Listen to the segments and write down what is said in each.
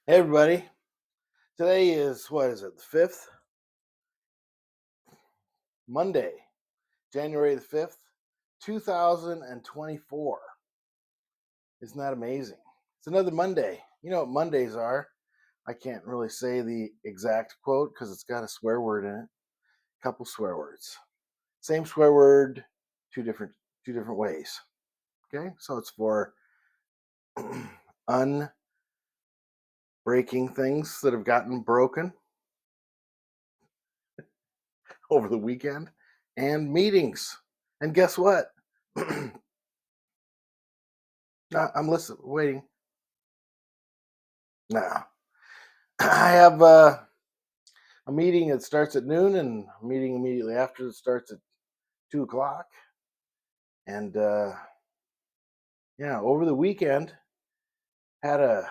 Hey everybody. Today is what is it, the 5th? Monday, January the 5th, 2024. Isn't that amazing? It's another Monday. You know what Mondays are. I can't really say the exact quote because it's got a swear word in it. A couple swear words. Same swear word, two different ways. Okay? So it's for unbreaking things that have gotten broken over the weekend and meetings. And guess what? I'm listening, waiting. No, I have a meeting that starts at noon and a meeting immediately after that starts at 2 o'clock. And yeah, over the weekend had a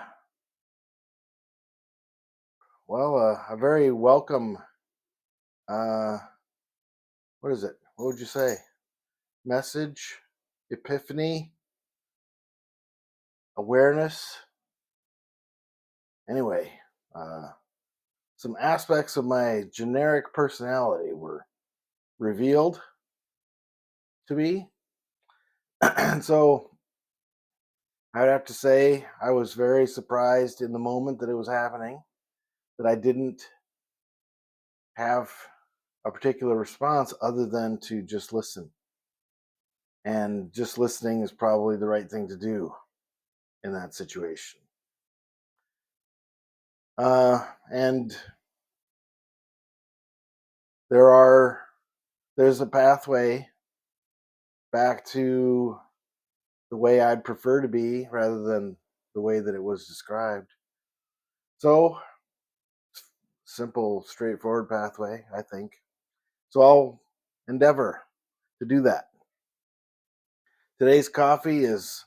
very welcome uh, what is it? What would you say? Message, epiphany, awareness. Anyway, uh, some aspects of my generic personality were revealed to me, and so I'd have to say I was very surprised in the moment that it was happening, that I didn't have a particular response other than to just listen. And just listening is probably the right thing to do in that situation. And there are there's a pathway back to the way I'd prefer to be rather than the way that it was described. So simple, straightforward pathway, I think. So I'll endeavor to do that. Today's coffee is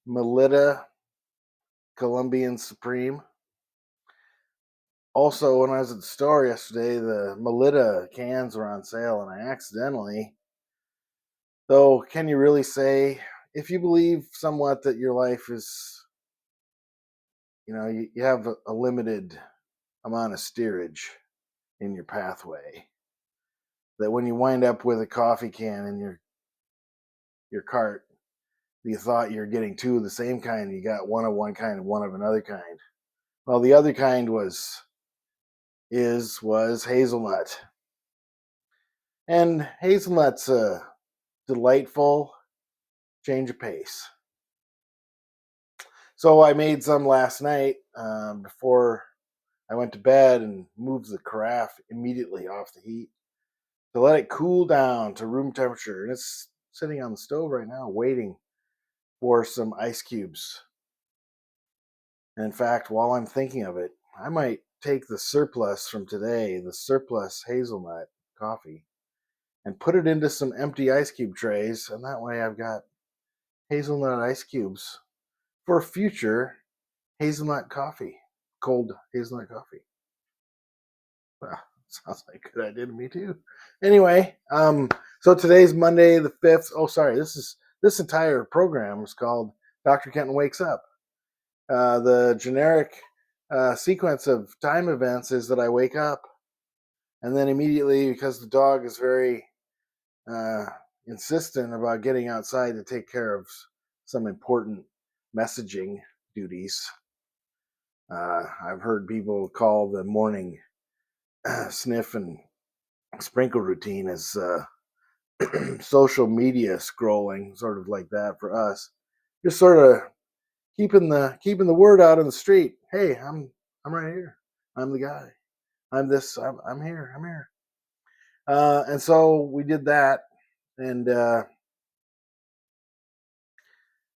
Melita Colombian Supreme. Also, when I was at the store yesterday, the Melita cans were on sale, and I accidentally, though, can you really say, if you believe somewhat that your life is, you have a limited amount of steerage in your pathway, that when you wind up with a coffee can in your cart, you thought you're getting two of the same kind, you got one of one kind and one of another kind. Well, the other kind was hazelnut. And hazelnut's a delightful change of pace. So I made some last night before I went to bed and moved the carafe immediately off the heat to let it cool down to room temperature. And it's sitting on the stove right now waiting for some ice cubes. And in fact, while I'm thinking of it, I might take the surplus from today, the surplus hazelnut coffee, and put it into some empty ice cube trays. And that way I've got hazelnut ice cubes for future hazelnut coffee, cold hazelnut coffee. Well, sounds like a good idea to me too. Anyway, so today's Monday the 5th. Oh, sorry, this entire program is called Dr. Kenton Wakes Up. The generic sequence of time events is that I wake up, and then immediately, because the dog is very uh, insistent about getting outside to take care of some important messaging duties. I've heard people call the morning sniff and sprinkle routine as social media scrolling, sort of like that for us. Just sort of keeping the word out in the street. Hey, I'm right here. I'm the guy. I'm this. I'm here. I'm here. And so we did that, and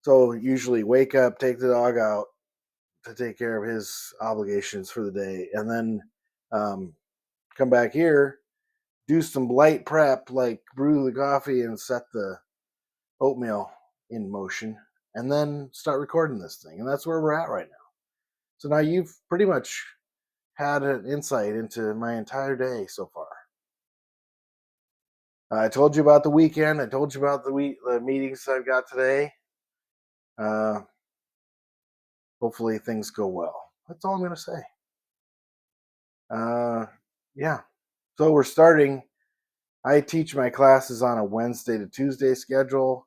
so usually wake up, take the dog out to take care of his obligations for the day, and then um, come back here, do some light prep, like brew the coffee and set the oatmeal in motion, and then start recording this thing. And that's where we're at right now. So now you've pretty much had an insight into my entire day so far. I told you about the weekend. I told you about the meetings I've got today. Uh, Hopefully things go well. That's all I'm going to say. Yeah. So we're starting. I teach my classes on a Wednesday to Tuesday schedule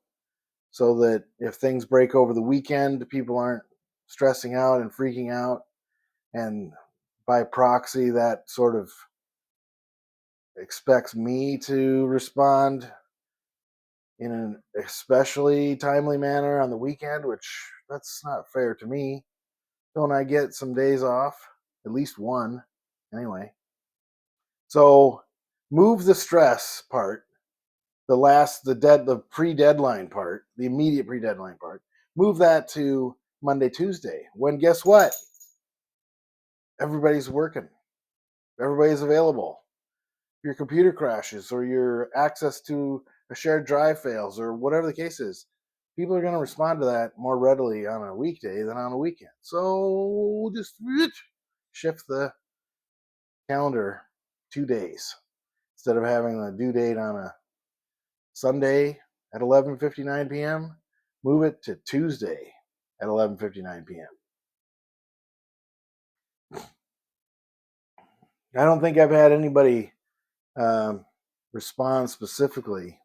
so that if things break over the weekend, people aren't stressing out and freaking out. And by proxy, that sort of expects me to respond in an especially timely manner on the weekend, which that's not fair to me. Don't I get some days off? At least one, anyway. So move the stress part, the pre-deadline part, the immediate pre-deadline part. Move that to Monday, Tuesday. When guess what? Everybody's working. Everybody's available. Your computer crashes or your access to a shared drive fails or whatever the case is, people are going to respond to that more readily on a weekday than on a weekend. So just shift the calendar 2 days instead of having the due date on a Sunday at 11:59 p.m. Move it to Tuesday at 11:59 p.m. I don't think I've had anybody um, respond specifically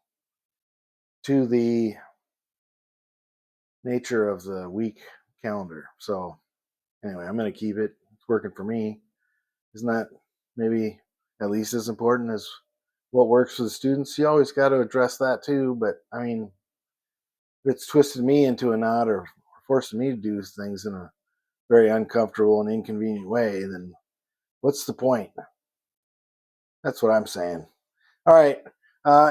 to the nature of the week calendar. So anyway, I'm going to keep it. It's working for me. Isn't that maybe at least as important as what works for the students? You always got to address that too. But I mean, if it's twisted me into a knot or forcing me to do things in a very uncomfortable and inconvenient way, then what's the point? That's what I'm saying. All right.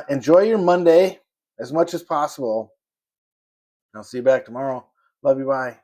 Enjoy your Monday as much as possible. I'll see you back tomorrow. Love you. Bye.